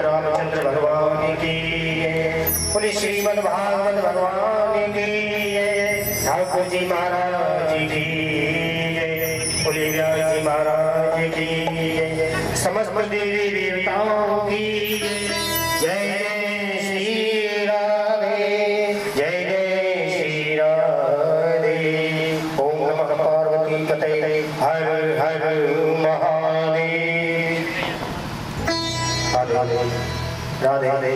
रामचंद्र भगवान की बोले श्रीमद् भागवत भगवान की ठाकुर जी महाराज की बोले व्यास जी महाराज की समस्त देवी देवताओं की जय जय श्री राधे जय जय श्री राधे। ओम नमः पार्वती पते हर हर महादेव। राधे राधे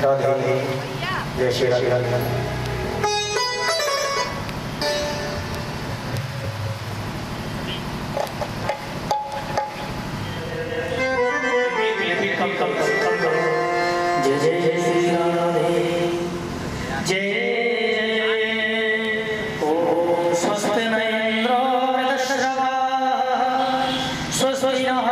राधे राधे जय श्री राधे। जय जय जय श्री राधे जय ओम स्वस्ति न इंद्रो वृषभा स्वस्ति नः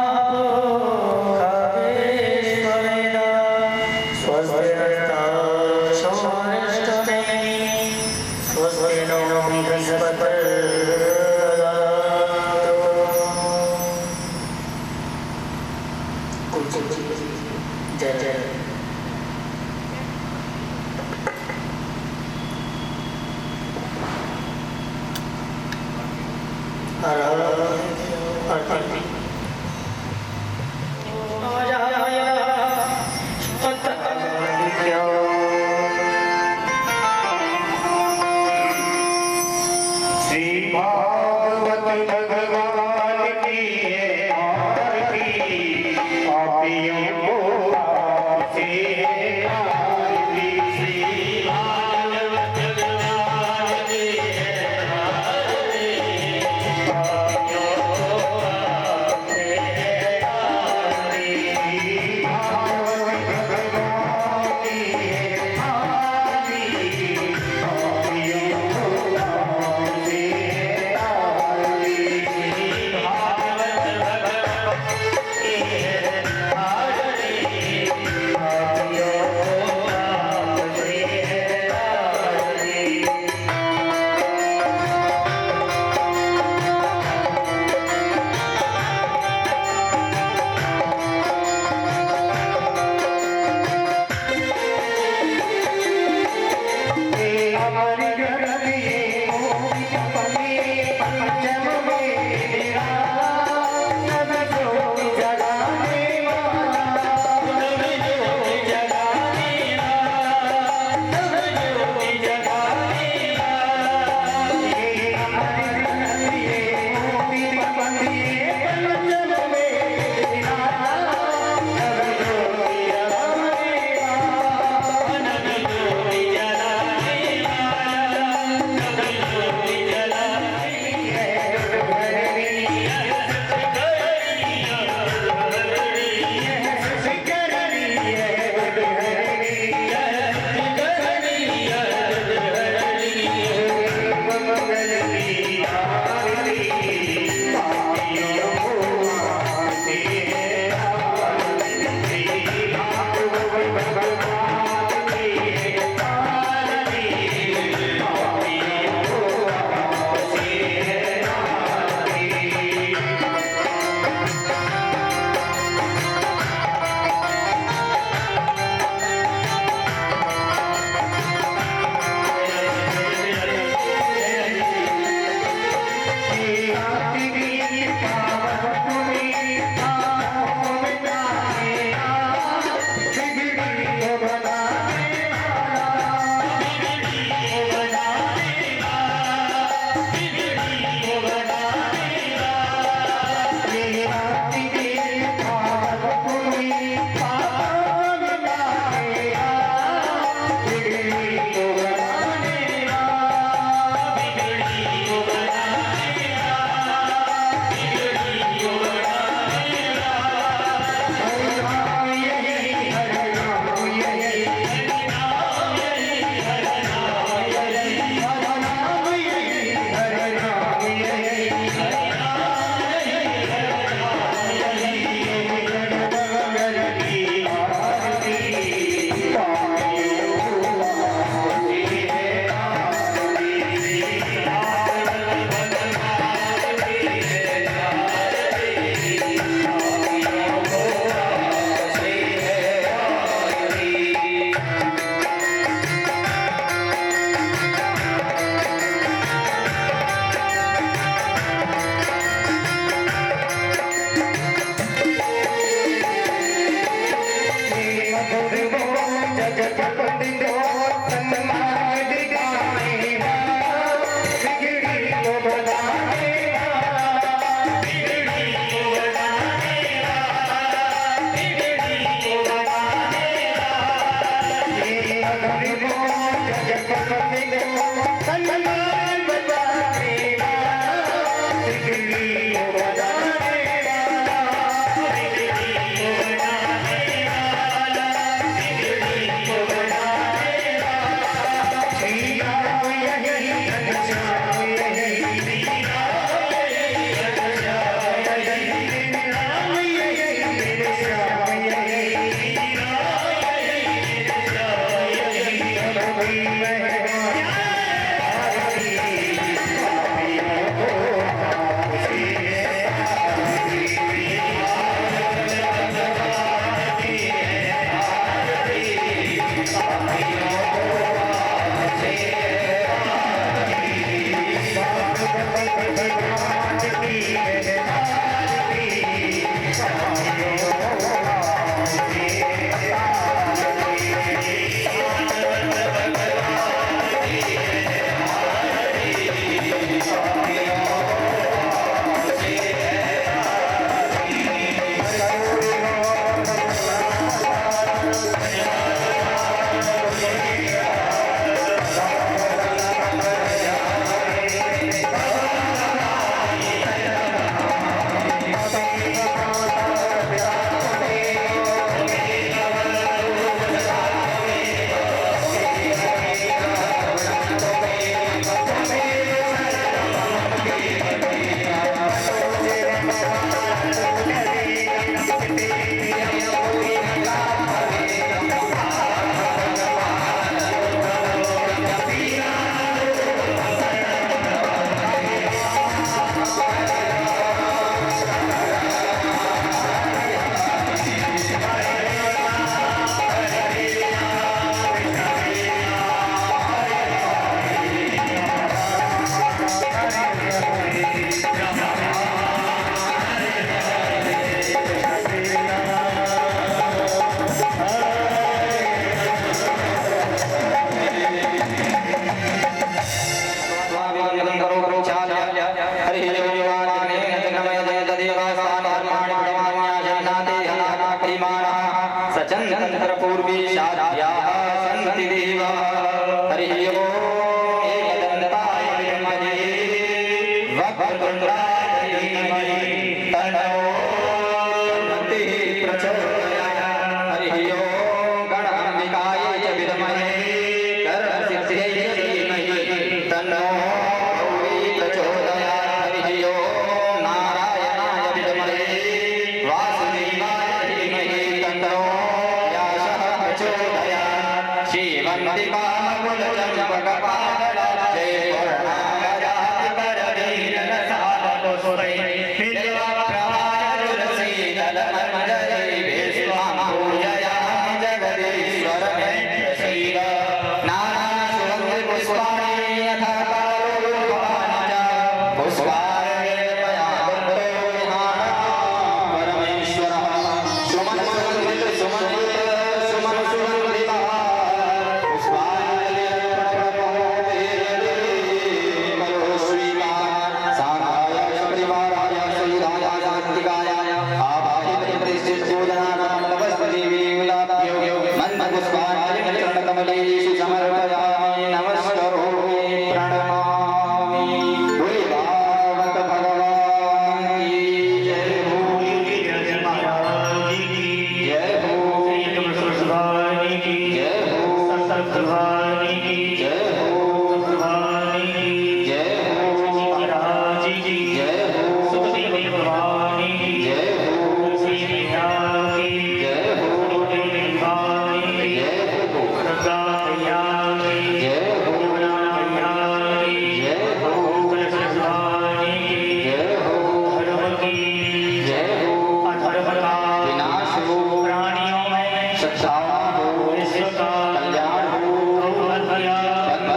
कल्याण हो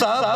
सब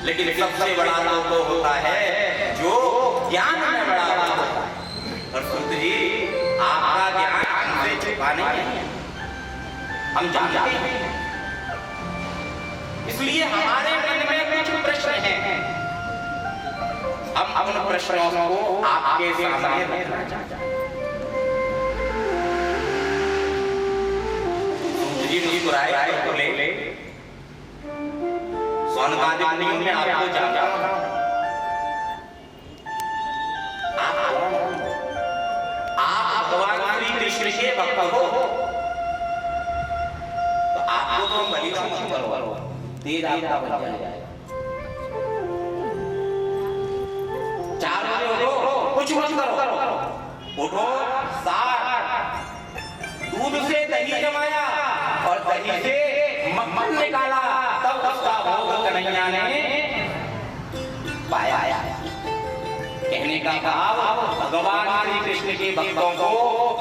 लेकिन सबसे बड़ा तो होता है जो ज्ञान में बड़ा होता है। और सूत जी आपका ज्ञान हमसे छुपा नहीं है, हम जानते हैं। इसलिए हमारे मन में कुछ प्रश्न हैं, हम उन प्रश्नों को आपके सामने रखना चाहते हैं। जी मुस्कुराए तो बोले, सोनकादिक में आपको जानता हूं, आप भगवान श्री कृष्ण के भक्त हो, तो आपको तो बलि करो, तेज आपका बन जाएगा। चार बजे उठो, कुछ मत करो, उठो, साथ दूध से दही जमाया और दही से मक्खन निकाला, तब उसका भोग कन्हैया ने पाया। कहने का भाव भगवान श्री कृष्ण के भक्तों को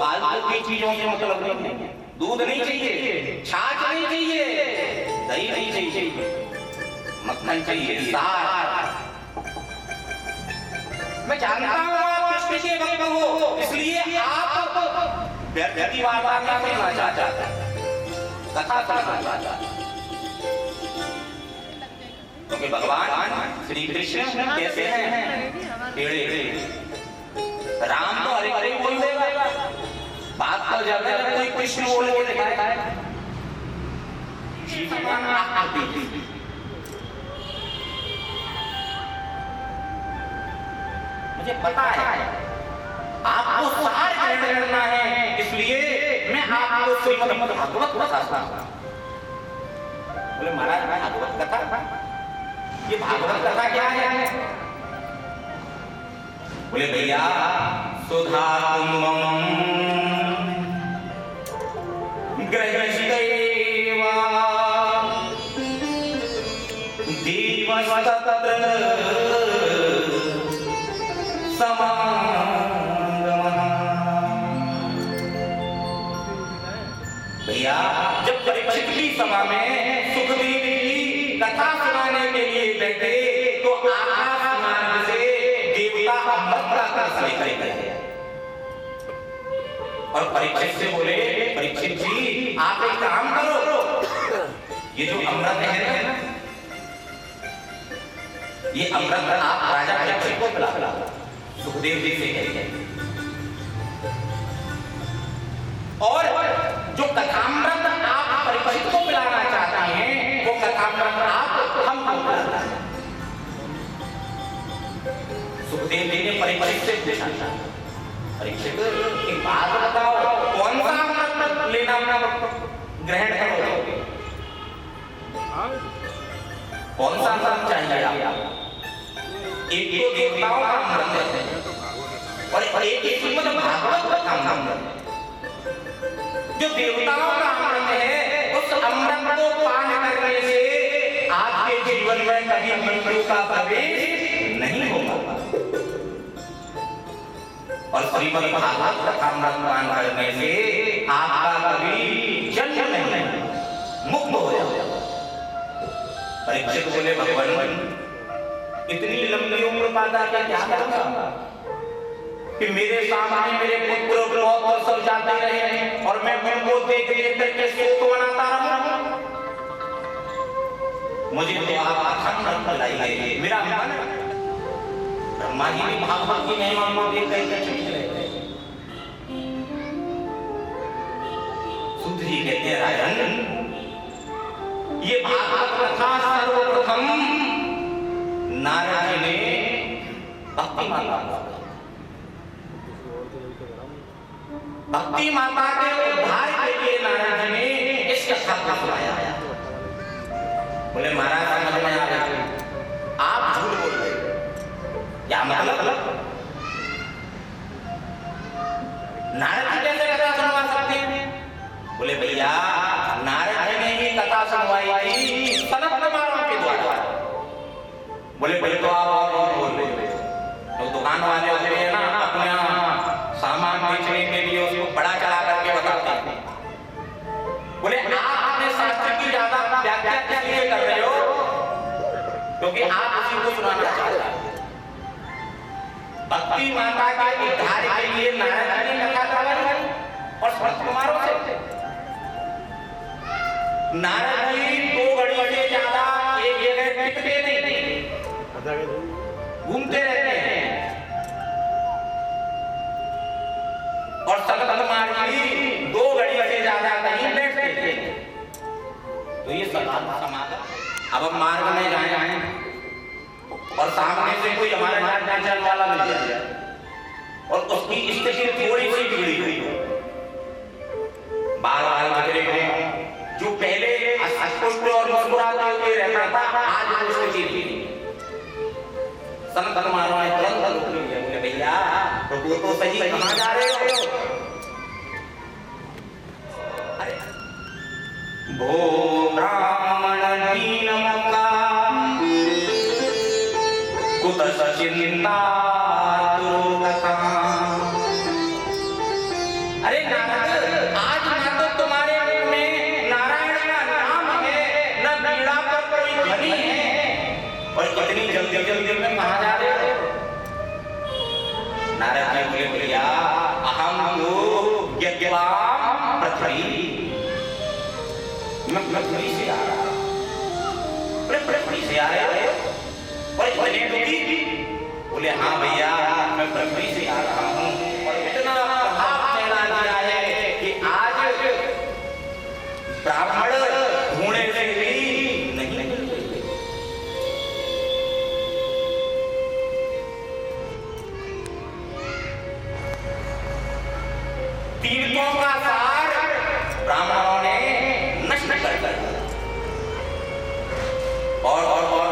फालतू की चीजों से मतलब नहीं है। दूध नहीं चाहिए, छाछ नहीं चाहिए, दही नहीं चाहिए, मक्खन चाहिए, साथ। मैं जानता हूं आप कृष्ण के भक्त हो, इसलिए आप व्यक्ति वार्ता नहीं करना चाहते, कथा सुनना चाहते, क्योंकि भगवान श्री कृष्ण कैसे हैं? टेढ़े। राम तो हरे हरे बोल देगा, बात तो जब कोई कृष्ण बोल के दिखाए, मुझे पता है आपको सार ग्रहण करना है, इसलिए मैं आपको श्रीमद् भागवत बताता हूं। बोले महाराज भागवत कथा, ये भागवत कथा क्या है? बोले भैया सुधा ग्रहस्तेवा दीवस्तत्र भैया जब परीक्षित की सभा में सुखदेव की कथा सुनाने के लिए बैठे तो आकाश मार्ग से देवता अमृत का रस लेकर गए और परीक्षित से बोले, परीक्षित जी आप एक काम करो, ये जो अमृत है ना, ये अमृत आप राजा परीक्षित को पिला। सुखदेव जी से कहे और जो कथामृत आप परीक्षित को पिलाना चाहते हैं, वो कथामृत आप हमको पिलाना है। सुखदेव जी ने परीक्षित से पूछा, परीक्षित एक बात बताओ, कौन सा अमृत लेना ग्रहण करोगे? कौन सा अमृत चाहिए आपको? एक तो देवताओं का अमृत है और एक श्रीमद् भागवत का अमृत है। जो देवताओं का अमृत है, उस अमृत को पान करने से आपके जीवन में कभी मृत्यु का प्रवेश नहीं होगा और श्रीमद् भागवत का अमृत पान करने से आपका कभी जन्म नहीं, मुक्त हो जाएगा। परीक्षित बोले भगवान इतनी लंबी उम्र पाता क्या करूंगा कि मेरे सामने मेरे पुत्र बहुत सब जाते रहे और मैं उनको देख देख करके शोक मनाता रहूं। मुझे तो आप अखंड बुलाइए, मेरा मन ब्रह्मा जी भी भागवत की महिमा को देख करके चुप रहे। सूत जी कहते हैं राजन, ये भागवत कथा सर्वप्रथम नारद जी ने भक्ति माता के उद्धार के लिए नारद जी ने इस कथा को सुनाया। बोले महाराज समझ में आ गया, आप झूठ बोल रहे हो, क्या मतलब? नारद जी कैसे कथा सुनवा सकते हैं? बोले भैया नारद जी ने ही कथा सुनवाई थी सनत कुमारों के द्वारा। बोले भाई तो आप और बोल रहे हो, तो दुकान वाले होते हैं ना, अपना सामान बेचने के लिए उसको बड़ा चला करके बताते हैं। बोले आप अपने शास्त्र की ज्यादा व्याख्या इसलिए कर रहे हो क्योंकि आप उसी को सुनाना चाहते हैं। भक्ति माता के उद्धार के लिए नारद जी ने कथा सुनाई नारद जी 2 घड़ी से ज्यादा एक जगह टिकते नहीं, घूमते रहते हैं। और संत कुमार जी 2 घड़ी से ज्यादा कहीं बैठते थे। तो ये समागम अब हम मार्ग में जाए और सामने से कोई हमारा नाचने वाला मिल जाए और उसकी स्थिति थोड़ी सी बिगड़ी हुई हो, बाल बिगड़े हो, जो पहले अस्पष्ट और मुस्कुराते हुए रहता था आज वो स्थिति नहीं। संत कुमारों ने तुरंत रोक लिया, बोले भैया तो सही कहाँ जा रहे हो? अरे भो ब्राह्मण दीन मुका कुत चिंता दुर्गता। अरे नारद, आज ना तो तुम्हारे मुख में नारायण का नाम है, न पीड़ा पर कोई ध्वनि है, और इतनी जल्दी जल्दी में कहाँ जा रहे हो? नारद जी बोले भैया अहम तो यज्ञवाम पृथ्वी, मैं पृथ्वी से आ रहा हूँ। पृथ्वी से आ रहे हो? और इतने दुखी? बोले हाँ भैया मैं पृथ्वी से आ रहा हूँ, और इतना प्रभाव फैला दिया है कि आज ब्राह्मण ढूंढे से भी नहीं मिलते। तीर्थों का सार ब्राह्मणों ने नष्ट कर दिया। और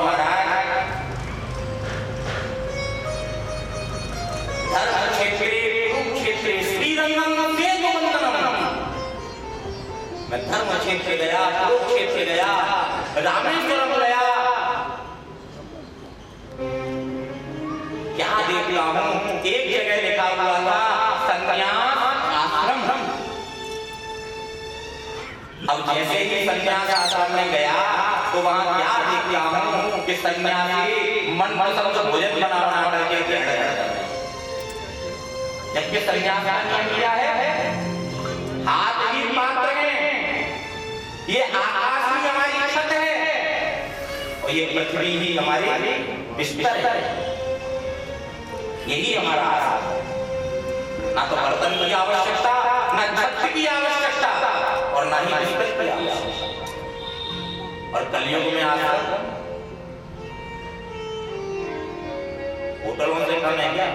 महाराज धर्म क्षेत्रे कुरुक्षेत्रे श्रीरंगम वेदवंदनम। मैं धर्म क्षेत्र गया, कुरुक्षेत्र गया, रामेश्वरम गया, क्या देखता हूं एक जगह लिखा हुआ था संन्यास आश्रम। अब जैसे ही संन्यास आश्रम में गया तो वहां क्या देखता हूं कि सन्यासी मन पसंद भोजन बना करके ग्रहण करता है। जबकि सन्यास का नियम क्या है? हाथ ही पात्र है, ये आकाश ही हमारी छत है, और ये पृथ्वी ही हमारी बिस्तर है। यही हमारा आहार है। ना तो बर्तन की आवश्यकता, ना छत की आवश्यकता, और ना ही बिस्तर की आवश्यकता। और कलयुग में आकर होटलों से कम है क्या?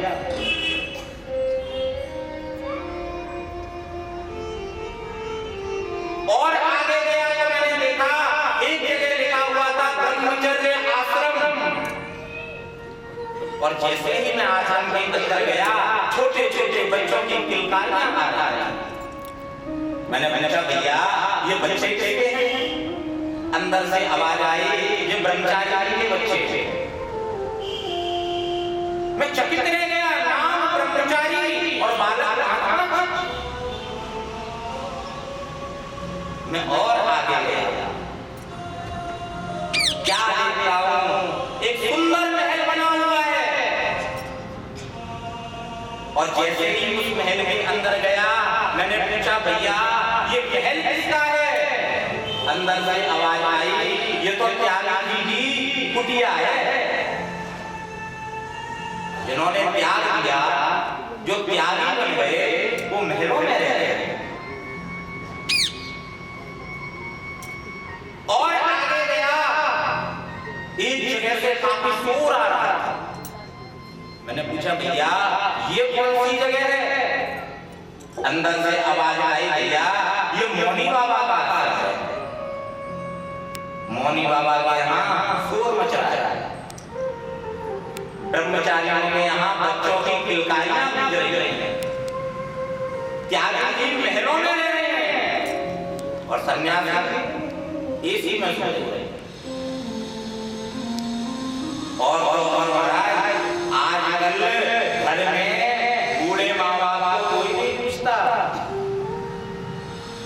और आगे गया तो मैंने देखा एक जगह लिखा हुआ था ब्रह्मचर्य आश्रम, और जैसे ही मैं आश्रम के अंदर गया छोटे छोटे बच्चों की किलकारियां आ रही। मैंने पूछा भैया ये बच्चे कैसे हैं? अंदर से आवाज आई ये ब्रह्मचारी के बच्चे थे। मैं चकित रह गया, नाम ब्रह्मचारी और बालक आत्मा। मैं और आगे गया, क्या देखता हूं एक सुंदर महल बना हुआ है, और जैसे ही उस महल के अंदर गया मैंने पूछा भैया ये महल किसका है? अंदर से आवाज आई ये तो त्यागी की कुटिया है। जिन्होंने त्याग किया, जो त्यागी बन गए, वो महलों में रह रहे हैं। और आगे गया एक जगह से काफी शोर आ रहा था। मैंने पूछा भैया ये कौन सी जगह है? अंदर से आवाज आई भैया ये मौनी बाबा का आश्रम है। मौनी बाबा के यहाँ शोर मचा है, ब्रह्मचारियों के यहाँ बच्चों की किलकारियां गूंज रही हैं, त्यागी महलों में रह रहे हैं, और सन्यासी इसी में सो रहे हैं। और आजकल घर में बूढ़े माँ बाप को कोई नहीं पूछता।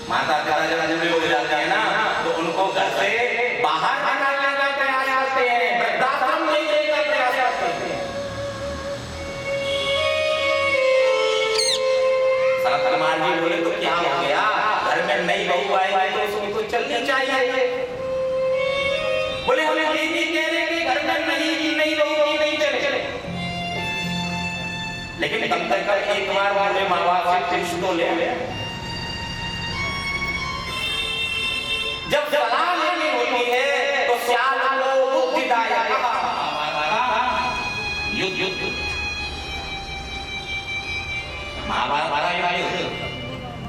माता पिता जब बूढ़े हो जाते हैं ना तो उनको घर से बाहर निकालने का प्रयास करते हैं, वृद्धाश्रम ले जाने का प्रयास करते हैं। सरदार जी बोले तो क्या हो गया? घर में नई बहू आएगी तो उसकी तो चलने चाहिए। बोले हमें देवी कह रहे कि घर में नहीं रहोगी, नहीं चले। लेकिन कम तक एक बार बोले माँ बाप से पूछ तो ले। जब सलाह लेनी होती है तो सियाल को बुद्धिदायक युद्ध महाभारत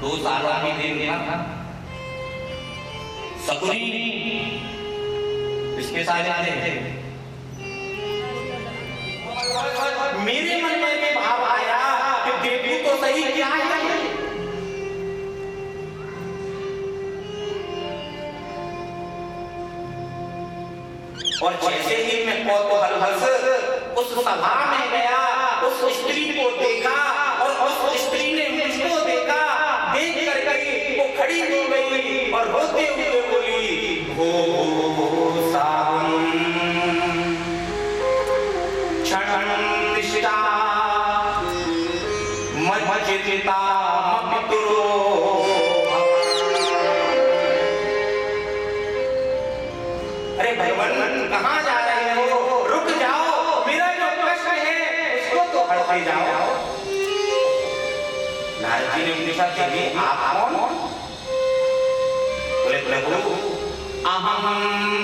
2 सालों की दिन था। सकुनी इसके साथ थे। मेरे मन में भी भाव आया कि देवी तो सही क्या है। और जैसे ही मैं कौतूहलवश उस सभा में गया, उस स्त्री को देखा और उस स्त्री ने मुझको देखा। देख करके वो खड़ी हो गई और रोते हुए बोली, हो सावन क्षणं तिष्ठा मज्जिता मपितुरो। अरे भगवान कहाँ जा रहे हो? रुक जाओ, मेरा जो प्रश्न है उसको तो हटते जाओ। नारद जी ने पूछा कि आप कौन? बोले प्रभु अहम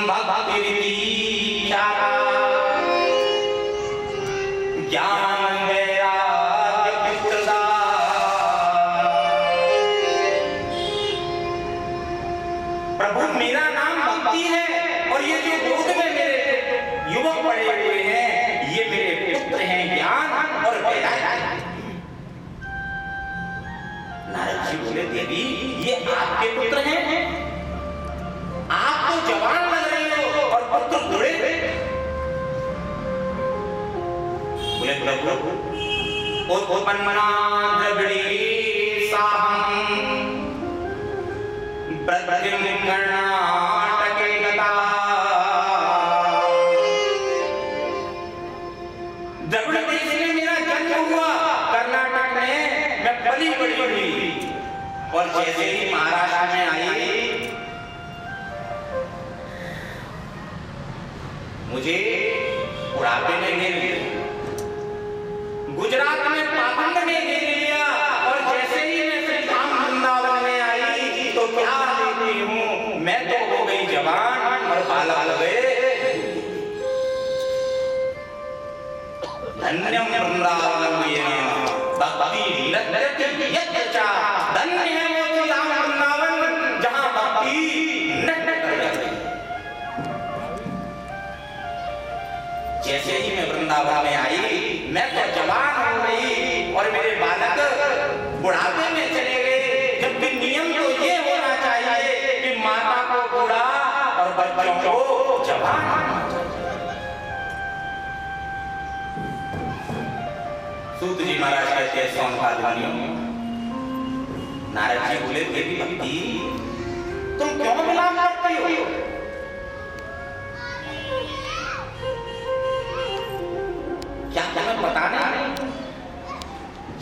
भक्तिरिति चारा ज्ञान वैराग्य विप्रदा। प्रभु मेरा नाम भक्ति है और ये जो गोद में मेरे युवक पड़े हुए हैं ये मेरे पुत्र हैं, ज्ञान और वैराग्य। नारद जी बोले देवी ये आपके पुत्र हैं? आप तो जवान लग रहे हो और पुत्र बूढ़े। बोले प्रभु उत्पन्ना द्रविड़ी साहं प्रद्युम्न कर्णाटके गता। द्रविड़ देश में मेरा जन्म हुआ, कर्नाटक में मैं पली बड़ी हुई और जैसे ही महाराष्ट्र में आई मुझे बुढ़ापे में घेर लिया, गुजरात में पाखंड ने घेर लिया और जैसे ही मैं श्री धाम वृंदावन में आई तो क्या देखती हूँ मैं तो हो गई जवान और बाला गए। धन्यम वृंदावन भक्ति विरक्ति यत्चा। धन्य है वो श्री धाम वृंदावन जहाँ भक्ति जैसे ही मैं वृंदावन में आई मैं तो जवान हो गई और मेरे बालक बुढ़ापे में चले गए। जबकि नियम तो ये होना चाहिए कि माता को बूढ़ा और बच्चों को जवान होना चाहिए। सूत जी महाराज कहते हैं सौन भादवानियों में। नारद जी बोले देवी भक्ति तुम क्यों मिलाप करती हो? क्या तुम्हें पता नहीं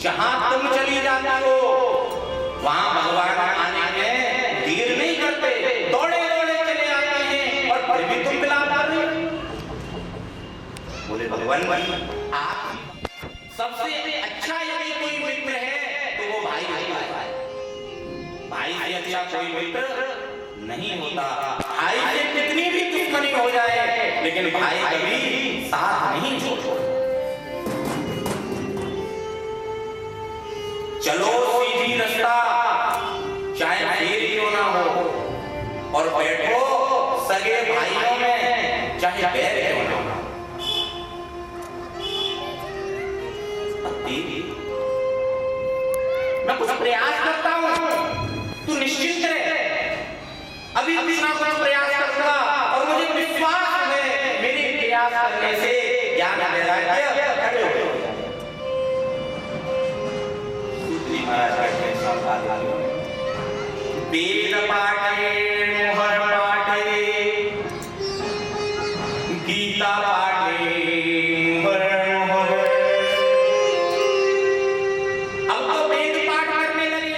जहां तुम चली जाती हो वहां भगवान आने में देर नहीं करते, दौड़े दौड़े चले आते हैं और फिर भी तुम मिलाप कर रहे हो। बोले भगवान आप सबसे अच्छा यदि कोई मित्र है तो वो भाई है। भाई से अच्छा कोई मित्र नहीं होता। भाई से कितनी भी दुश्मनी हो जाए लेकिन भाई कभी साथ नहीं छोड़ता। चलो सीधी रास्ता चाहे देर क्यों ना हो और बैठो सगे भाइयों में चाहे बैर क्यों ना हो। मैं कुछ प्रयास करता हूं तू निश्चिंत रहे। अभी कुछ ना कुछ प्रयास करूंगा और मुझे विश्वास है मेरे प्रयास करने से ज्ञान वैराग्य खड़े हो जाएगा। महाराज कहते हैं वेद पाठे मोहर पाठे गीता पाठे मोहर मोहर। अब तो वेद पाठ करने लगे।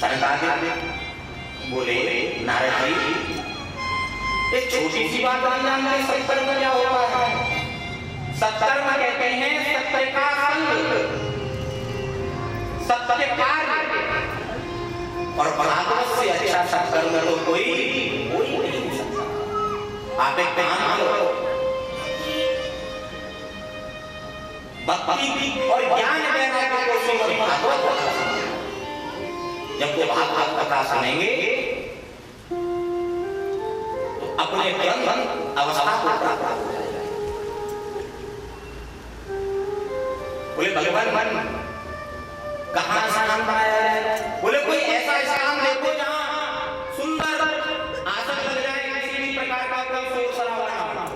सरकार बोले नारद जी, एक छोटी सी बात नहीं जानते सत्कर्म क्या होता है? सत्कर्म कहते हैं सत्य का संग, सत्य कार्य, और भागवत से अच्छा सत्कर्म तो कोई नहीं हो सकता। आप एक काम करो, भक्ति और ज्ञान वैराग्य को सुनो, भागवत जब वो भागवत कथा सुनेंगे तो अपने ब्रह्म अवस्था को प्राप्त हो जाएगा। बोले भगवान कहाँ स्थान बनाया है? बोले कोई ऐसा स्थान देखो जहाँ सुंदर आसन लग जाए, किसी भी प्रकार का कोई शोर शराबा ना हो।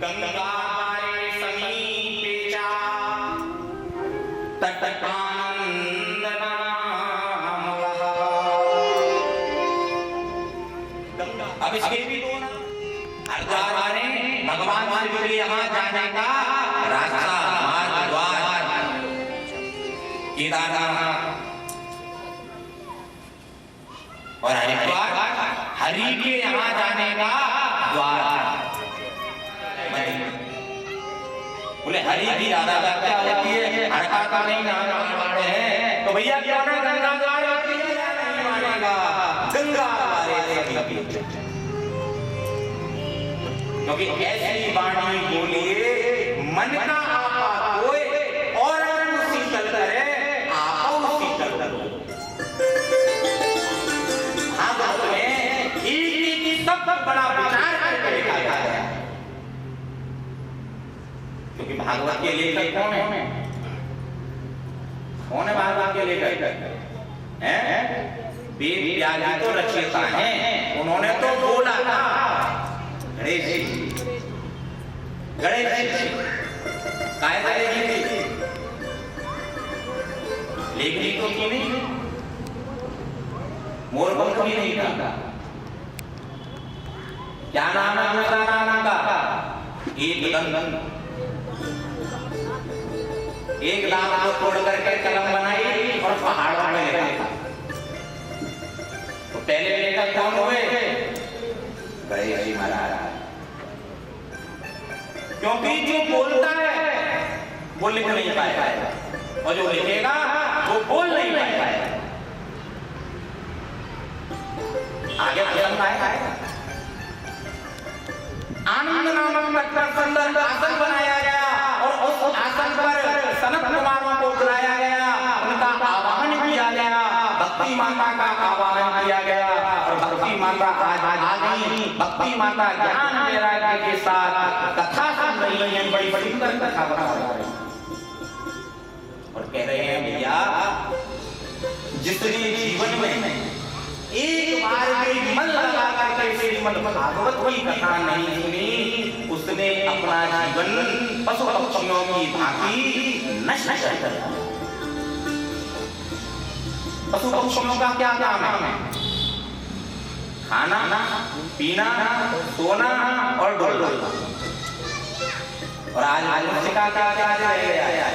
गंगा मारे समीपे चा तटकानंद नाम लहा। अब इसके भी दो ना, हरिद्वार में भगवान शिव के यहाँ जाने का रास्ता, मार्ग, द्वार, केदारनाथ और हरिद्वार हरि के यहाँ जाने का द्वार। बोले हरि की ज्यादा क्या होती है? हड़का का नहीं नाम माने हैं तो भैया क्यों ना गंगा द्वार होती है या नहीं मानेगा? गंगा क्योंकि ऐसी वाणी बोलिए मन का आपा कोई और शीतल करे, आप शीतल करो। भागवत में एक सब बड़ा विचार करके लिखा गया है, क्योंकि भागवत के लेखक कौन है? कौन है भागवत के लेखक? वेद व्यास तो रचयिता हैं, उन्होंने तो बोला था गणेश जी, कायदा लिखी थी, लेखनी तो की नहीं, मोरपंख भी नहीं था। क्या नाम है दूसरा नाम का? एक लाख को तोड़ करके कलम बनाई और पहाड़ों में लिखा। तो पहले लेखक कौन हुए? गणेश जी महाराज। क्योंकि जो बोलता है वो लिख नहीं पाएगा और जो लिखेगा वो बोल नहीं पाएगा। आगे प्रसंग आएगा, आनंद नामक सुंदर आसन बनाया गया और उस आसन पर सनत कुमारों को बुलाया गया, उनका आवाहन किया गया, भक्ति माता का आवाहन किया गया और भक्ति माता आज आ गई। भक्ति माता ज्ञान वैराग्य के साथ कथा सुन रही है, बड़ी बड़ी सुंदर कथा बता रही है और कह रहे हैं भैया जिसने जीवन में एक बार भी मन लगा करके श्रीमद् भागवत की कथा नहीं सुनी, उसने अपना जीवन पशु पक्षियों की भांति नष्ट कर दिया। पशु पक्षियों का क्या काम है? खाना, पीना, सोना और डोलना। और आज मनुष्य का क्या रह गया है?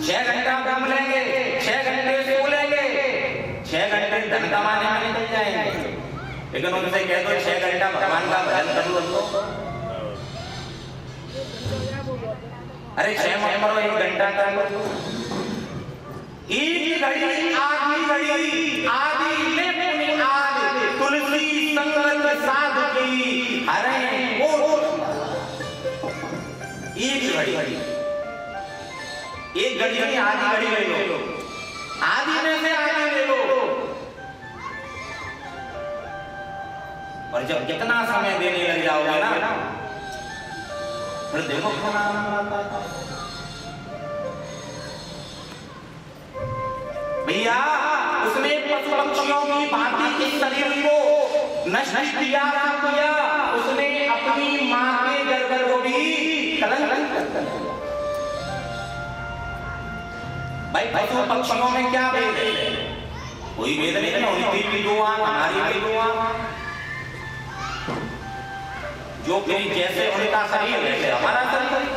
6 घंटा काम लेंगे, 6 घंटे सो लेंगे, 6 घंटे धन कमाने में निकल जाएंगे, लेकिन उनसे कह दो 6 घंटा भगवान का भजन कर लो। अरे 6 मत मरो, 1 घंटा कर लो। एक घड़ी आधी घड़ी आधी ले पुनि आदि तुलसी संगत साधु की हरे ओ। एक घड़ी, एक घड़ी नहीं, आधी घड़ी ले लो, आधी में से आधी ले लो। और जब कितना समय देने लग जाओगे ना, फिर देखो कितना आनंद आता है। भैया उसने पशु पक्षियों की भांति इस शरीर को नष्ट किया, उसने अपनी मां के गर्भ को भी कलंक कर दिया। भाई पशु पक्षियों में क्या भेद है? कोई भेद नहीं है, उनकी भी दो आंख, हमारी भी दो आंख। जो कि जैसे उनका शरीर वैसे हमारा शरीर।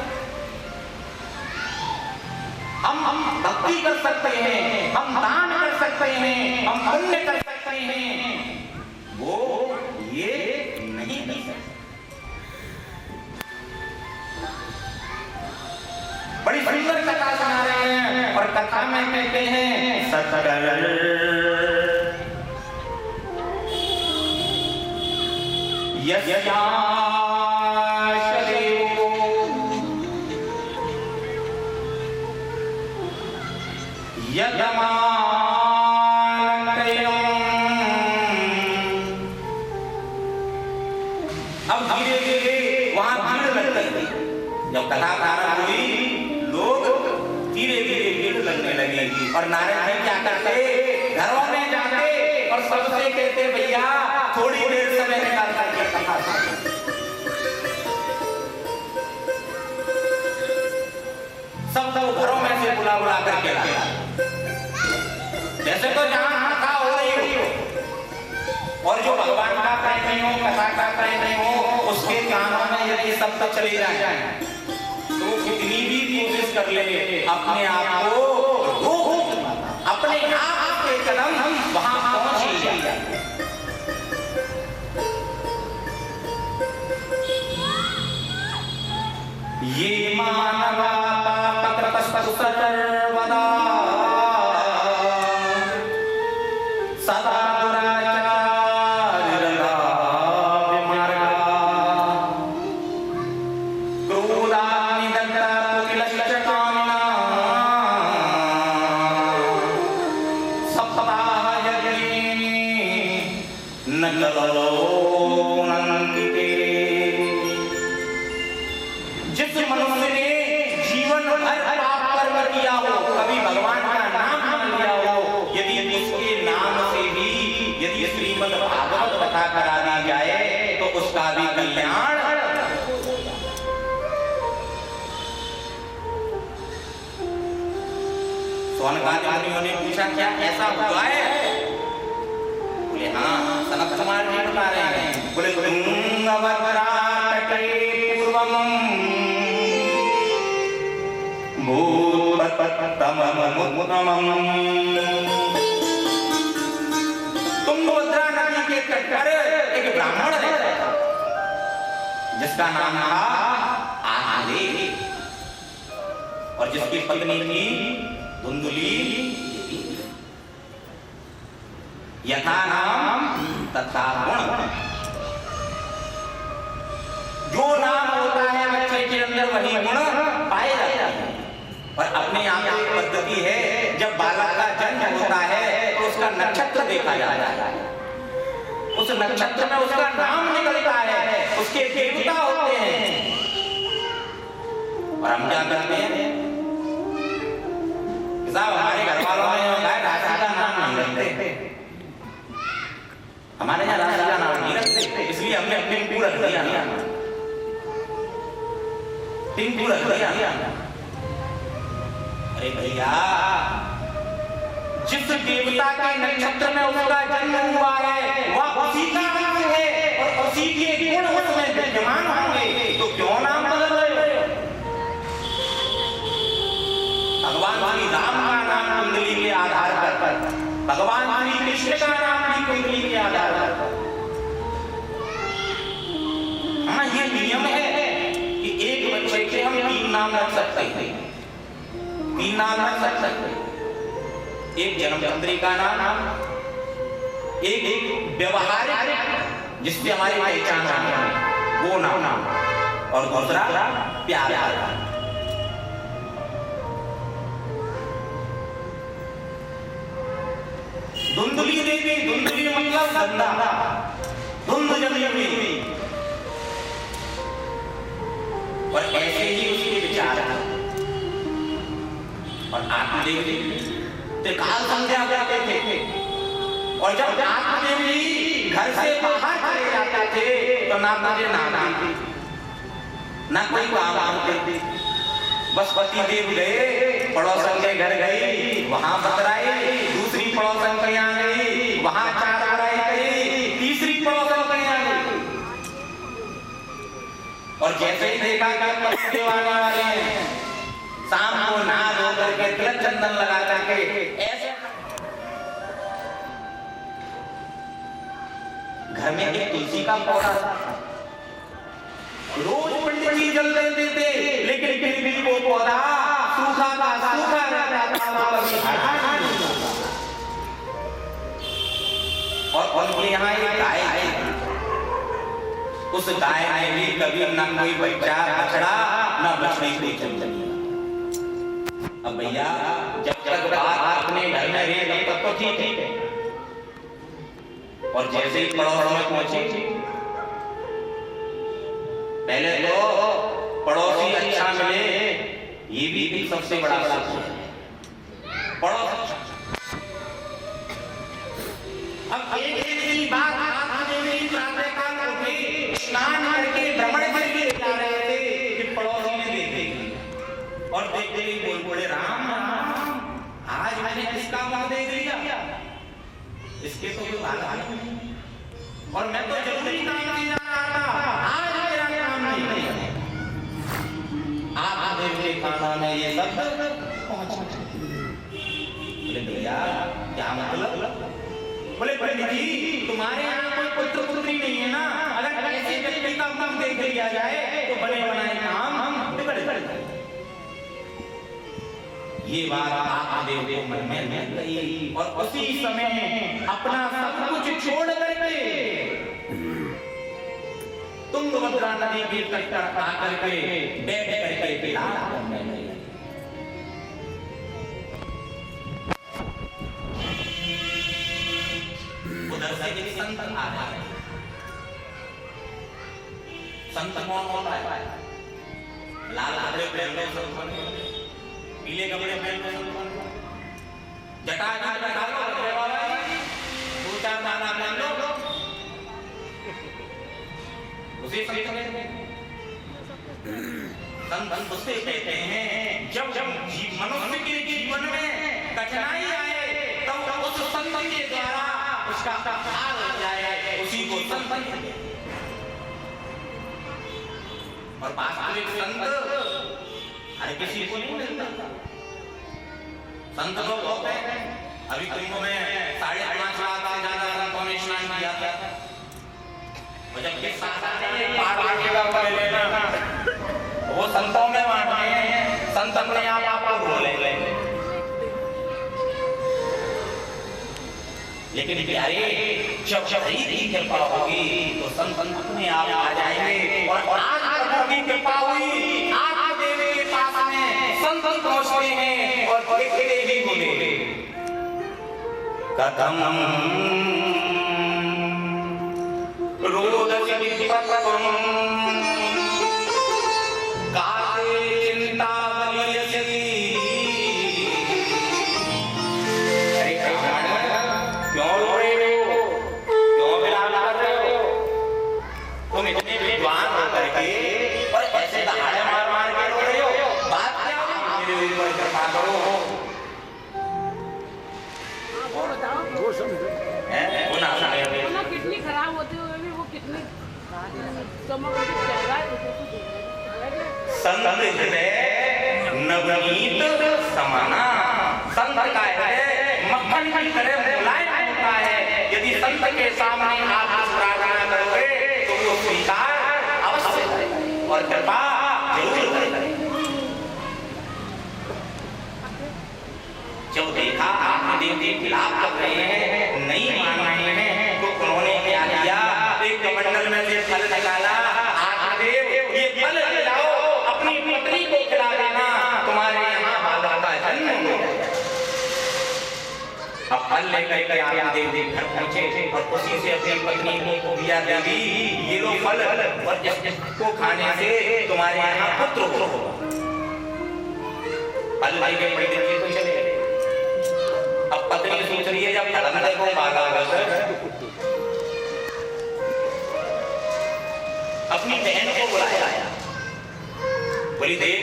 हम भक्ति कर सकते हैं, हम दान कर सकते हैं, हम पुण्य कर सकते हैं, वो ये नहीं कर सकते। बड़ी सुंदर कथा सुना रहे हैं और कथा में कहते हैं सत्कर्म अब धीरे धीरे वहां भीड़ लग गई। जब कथा प्रारंभ हुई, लोग धीरे धीरे भीड़ लगने लगी और नारायण जी क्या करते, घरों में जाते और सबसे कहते भैया थोड़ी देर समय निकाल करके कथा सुनो। सब घरों में से बुला बुला करके लाया। जैसे तो जहां कथा हो रही हो और जो भगवान का प्रेमी हो, कथा का प्रेमी हो, उसके कानों में यदि सब तो चले जाए तो कितनी भी कोशिश कर ले अपने आप को अपने आप के कदम वहां पहुंच ही जाए। ये मानवा पापकृतस्तु सर्वदा सदा जिस मनुष्य ने जीवन भर पाप कर्म किया हो, कभी भगवान का नाम न लिया हो, यदि उसके नाम से भी यदि श्रीमद् भागवत कथा करा दी जाए तो उसका भी कल्याण। सौनकादि मुनियों ने पूछा क्या ऐसा हुआ है? बोले हाँ, सनत कुमार जी बता रहे हैं। बोले तुंगभद्रातटे पूर्वम भूतपत्तममुत्तमम्। तुंगभद्रा नदी के तट पर एक ब्राह्मण रहता था जिसका नाम था आले और जिसकी पत्नी थी धुंधुली। यथा नाम तथा गुण, जो नाम होता है बच्चे के अंदर वही गुण पाए जाते हैं। और अपने आप की पद्धति है, जब बालक का जन्म होता है तो उसका नक्षत्र देखा जाता है, उस नक्षत्र में उसका नाम निकलता है, उसके देवता होते हैं। और हम क्या करते हैं, हमारे घर वालों ने राशि का नाम नहीं रखते, हमारे यहाँ राशि का नाम नहीं रखते, इसलिए हमने टिंकू रख दिया। टिंकू रख दिया। अरे भैया, जिस देवता के नक्षत्र में उसका जन्म हुआ है वह उसी का नाम है और उसी के गुण उसमें विद्यमान होंगे, तो क्यों नाम बदल रहे हो? भगवान श्री राम का नाम कुंडली के आधार पर, भगवान श्री कृष्ण का नाम भी कुंडली के आधार पर। हाँ, ये नियम है कि एक बच्चे के हम 3 नाम रख सकते हैं, 3 नाम रख सकते हैं। एक जन्मपत्री का नाम, एक व्यवहारिक जिससे हमारी पहचान है वो नाम, और दूसरा प्यार का। धुंधुली देवी, धुंधुली मतलब गंगा, धुंध जमी हुई, और ऐसे ही उसके विचार। और आत्मदेवी त्रिकाल संध्या करते थे, और जब आत्मदेवी घर से बाहर चले जाते थे तो ना मुझे ना कोई काम आते, बस पति देव गए, पड़ोसन के घर गई, वहां बतराई, दूसरी पड़ोसन के यहाँ गई, वहां 4 बराई गई, तीसरी पड़ोसन के यहाँ गई। और जैसे ही देखा कि पति देव आने वाले हैं, शाम को नहा धो करके तिलक चंदन लगा करके ऐसे घर में एक तुलसी का पौधा रोज पंडित जी जल देते थे, लेकिन फिर भी वो पौधा सूखा का सूखा रहता था, कभी हरा नहीं होता। और उनके यहाँ एक गाय है, उस गाय में भी कभी ना कोई बच्चा बछड़ा ना बछड़ी कोई चंचली। अब भैया जब तक बात अपने घर में रहे तब तक तो ठीक है, और जैसे ही पड़ोस में पहुंचे, पहले तो पड़ोसी अच्छा मिले, ये भी सबसे बड़ा सुख है। पड़ोस अब एक बात प्रातःकाल उठे, स्नान करके भ्रमण करके जा रहे थे कि पड़ोसी ने देखे और देखते ही बोल पड़े, राम राम, आज मैंने किसका मुंह देख लिया, इसके तो कोई बात नहीं, और मैं तो जरूरी काम से जा रहा था, आज मेरा काम नहीं है। आप देव के खाना में ये सब पहुंच बोले भैया क्या मतलब? बोले पंडित जी तुम्हारे यहाँ कोई पुत्र पुत्री नहीं है ना, अगर ऐसे व्यक्ति का मुंह देख लिया जाए तो बने बनाए काम हम बिगड़ जाएंगे। ये बात महादेव के मन में गई और उसी समय अपना सब कुछ छोड़ करके तुंगभद्रा नदी के तट पर आकर के बैठ करके विलाप करने लगे। उधर से एक संत आ रहा है। संत कौन होता है? लाल कपड़े पहन लो संत, पीले कपड़े पहन लो संत, जटा डालो दो चार माला पहन लो, उसे संत उससे कहते हैं जब मनुष्य के जीवन में कठिनाई आए तब उस संत के द्वारा उसका हाल हो जाए, उसी को संत कहते हैं। और वास्तविक संत हर किसी को नहीं मिलता। संत लोग होते हैं, अभी कुंभ में 5.5 लाख से ज्यादा संतों ने स्नान किया था, और जब के साथ वो संतों में बांटे हैं, संत अपने आप को भूल गए। लेकिन प्यारे जब हरि की कृपा होगी तो संत अपने आप आ जाएंगे, और आज प्रभु की कृपा हुई, आप देव के पास में संत पहुंचते हैं और देखते भी बोले कथम रोदसी विपत्तम काते चिंतावलियसी। अरे क्यों रो रहे हो, क्यों विलाप कर रहे हो? तुम इतने विद्वान हो करके और ऐसे दहाड़े मार मार के रो रहे हो, बात क्या है? मेरे ऊपर कृपा करो। वो बताओ, वो समझो वो ना किडनी खराब होते हुए भी वो कितनी चेहरा संत हृदय नवनीत समाना। संत का हृदय मक्खन की तरह मुलायम होता है। यदि संत के सामने आप प्रार्थना करोगे तो वो स्वीकार अवश्य करेगा और कृपा जरूर करेगा। जब देखा आपने देव देव विलाप कर रहे हैं, नहीं मान रहे हैं, तो उन्होंने क्या किया? एक कमंडल में से फल निकाला, आत्मदेव ये फल खिलाओ, अपनी पत्नी को खिला देना, तुम्हारे यहाँ बालक का जन्म हो जाएगा। अब फल लेकर के आत्मदेव देव घर पहुंचे और उसी से अपनी पत्नी को दिया, देवी ये लो फल, और इसको खाने से तुम्हारे यहाँ पुत्र होगा। फल लेके पंडित जी तो चले। अब पत्नी सोच रही है जब फलंदे को मारा अपनी बहन को बुलाया, बोली देख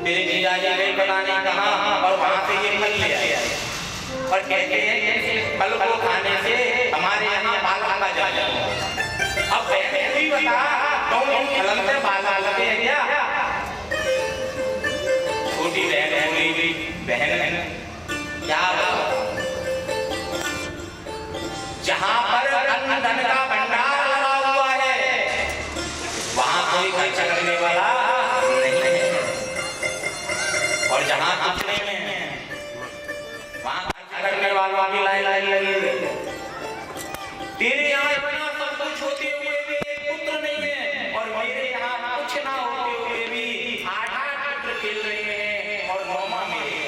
तेरे जीजा जी गए पता नहीं कहाँ और वहां से ये फल ले आए, और कहते हैं फल को खाने से हमारे यहाँ बालक का जन्म। अब बहन भी बता तुम इन फलन से बालक लगे हैं क्या? छोटी बहन क्या जहां पर अन्न धन का भंडार लगा हुआ है वहां कोई खर्च करने वाला नहीं है, और जहां कुछ नहीं है वहां खर्च करने वालों की लाइन लगी है। तेरे यहाँ इतना सब कुछ होते हुए भी पुत्र नहीं है, और मेरे यहाँ कुछ ना होते हुए भी 8 पुत्र खेल रहे हैं, और 9वां मेरे।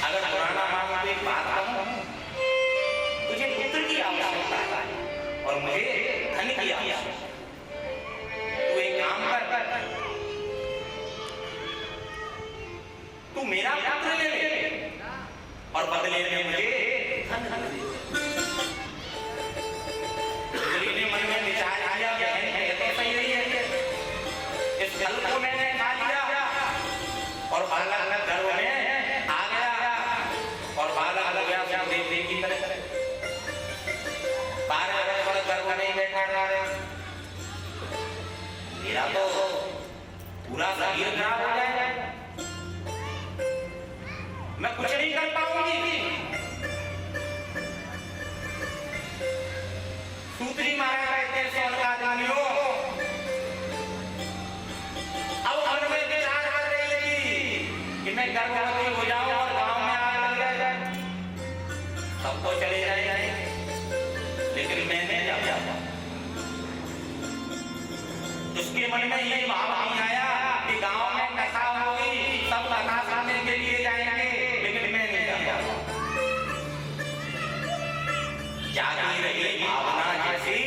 अगर पुराना मामा एक बात कहूं, तुझे पुत्र की आवश्यकता है और मुझे धन की आवश्यकता। तू एक काम कर, तू मेरा पुत्र ले ले और बदले में मुझे धन दे। दूसरी ने मन में विचार किया, बहन है तो सही रही है, इस फल को मैंने खा लिया और बालक गर्भ में आ गया, और बालक हो गया देवदेव की तरह 12 वर्ष गर्भ नहीं बैठा रहा, मेरा तो पूरा शरीर खराब हो जाएगा, मैं कुछ नहीं कर पाऊंगी। सूत्री महाराज कहते हैं स्वर्गाधिनियों, अब मन में विचार कर रही थी कि मैं गर्भवती हो जाऊं और गांव में आग लग जाए, सबको चले जाए, लेकिन मैं नहीं जाऊंगा। उसके मन में ये भाव नहीं आया कि गांव में कथा होगी, सब कथा सुनने के लिए जाएंगे, लेकिन मैं नहीं जाऊंगा। जागी रही भावना जैसी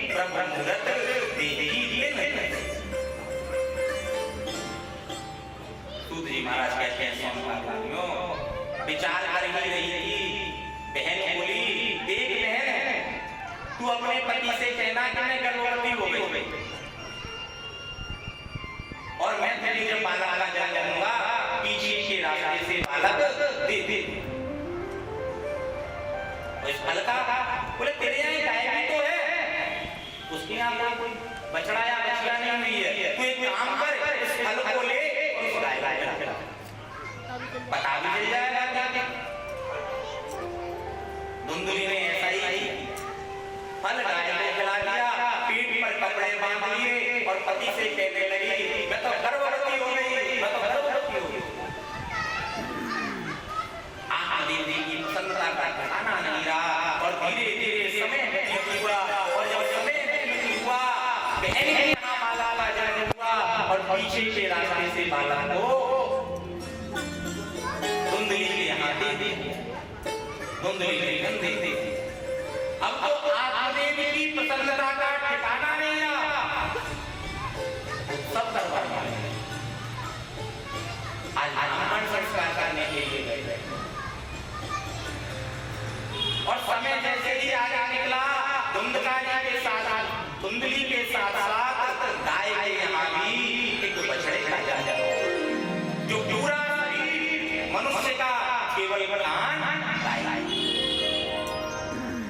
ब्रह्मगत देवी दिन। सूत जी महाराज कहते हैं स्वामियों, विचार कर ही रही थी। बहन बोली, देख बहन, तू अपने पति से कहना कि मैं गर्भवती हो गई, और मैं तेरे जब बालक का जन्म दूंगा पीछे के रास्ते से बालक दे दे। इस फल का बोले तेरे यहाँ गाय भी तो है, उसके यहाँ कोई बछड़ा या बछड़ा नहीं हुई है, तू एक काम कर, इस फल को ले और उस गाय को खिला, पता भी चल जाएगा क्या। धुंधली ने ऐसा ही फल गाय को खिला दिया, पीठ पर कपड़े बांध लिए और पति से कहने लगी, मैं तो गर्भवती हो गई, मैं तो गर्भवती हो गई। देवी की प्रसन्नता का ठिकाना नहीं रहा, और धीरे धीरे समय हुआ, और जब समय हुआ बहन के यहाँ बालक का जन्म हुआ, और पीछे के रास्ते से बालक को धुंधली के यहाँ दे दिया, धुंधली ने दे दिया। अब तो देवी की प्रसन्नता का ठिकाना नहीं रहा, सब दरबार में आज ब्राह्मण संस्कार करने के लिए गए, और समय जैसे ही आगे निकला, धुंधकारी के साथ धुंधली के साथ साथ गाय के यहाँ भी एक बछड़े का जन्म, जो पूरा शरीर मनुष्य का केवल कान गाय।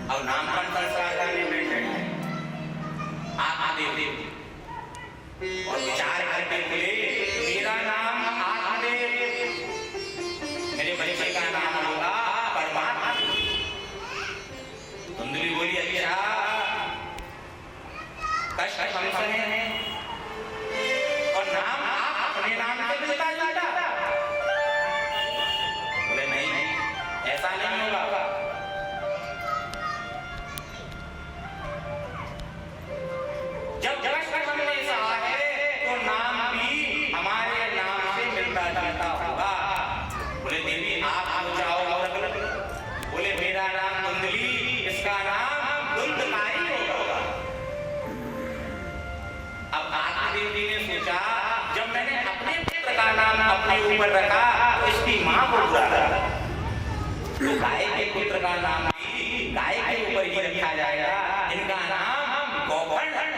अब नामकरण संस्कार करने बैठे आदिदेव, और विचार करके बोले, मेरा नाम आदिदेव, मेरे बच्चे का नाम होगा परमात्मा। धुंधली बोली, अच्छा कष्ट हम सहे हैं, और नाम आप अपने नाम से मिलता जुलता। बोले नहीं, ऐसा नहीं होगा। जब कष्ट हमने सहा है तो नाम भी हमारे नाम से मिलता जुलता होगा। बोले देवी आप हो जाओ, बोले मेरा नाम धुंधली, इसका नाम धुंधकारी होगा। अब आदिदेव जी ने सोचा, जब मैंने अपने पुत्र का नाम अपने ऊपर रखा तो इसकी मां को बुरा लगा, तो गाय के पुत्र का नाम भी गाय के ऊपर ही रखा जाएगा, इनका नाम गोवर्धन।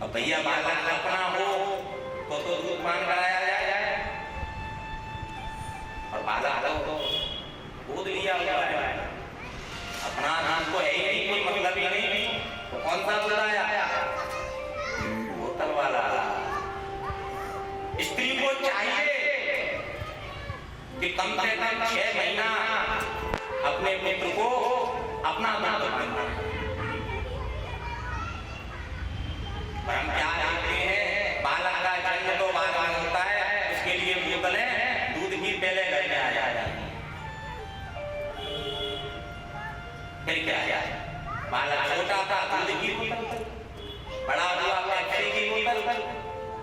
अब भैया बालक कल्पना हो तो दूधपान कराया जाए, और बालक तो गोद लिया हुआ है, अपना नाम को है ही नहीं, कोई मतलब ही नहीं, तो कौन सा बुलाया, बोतल वाला। स्त्री को चाहिए कि कम से कम 6 महीना अपने पुत्र को अपना दुग्ध बनाए। पर हम क्या देखते हैं, बालक का जन्म तो बाद में होता है, उसके लिए बोतलें दूध की पहले घर में आ जाए, फिर क्या है, बालक छोटा था दूध की बोतल, बड़ा हुआ पेप्सी की बोतल,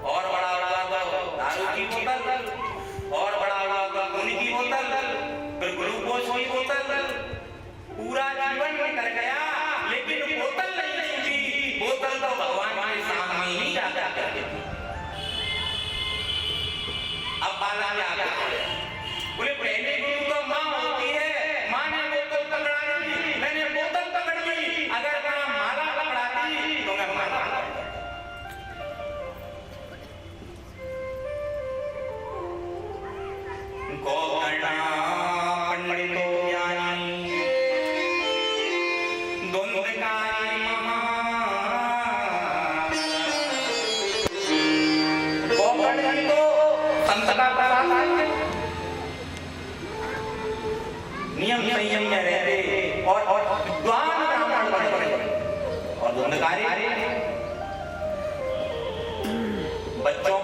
और बड़ा हुआ दारू की बोतल, और बड़ा हुआ खून की बोतल, फिर ग्लूकोज की बोतल, पूरा जीवन निकल गया, लेकिन बोतल नहीं छूटी। बोतल तो भगवान के सामने ही जाकर करती थी। अब बाला क्या करते हैं, बोले पहले गुरु तो माँ होती है, माँ ने बोतल पकड़ा ली, मैंने बोतल पकड़ ली, अगर माँ माला पकड़ाती तो मैं माला गोकर्णा पंडितो ज्ञानी द्वंद्वकारी गोकर्ण तो संत का प्रसाद है, नियम संयम में रहते और विद्वान ब्राह्मण बने, और द्वंद्वकारी बच्चों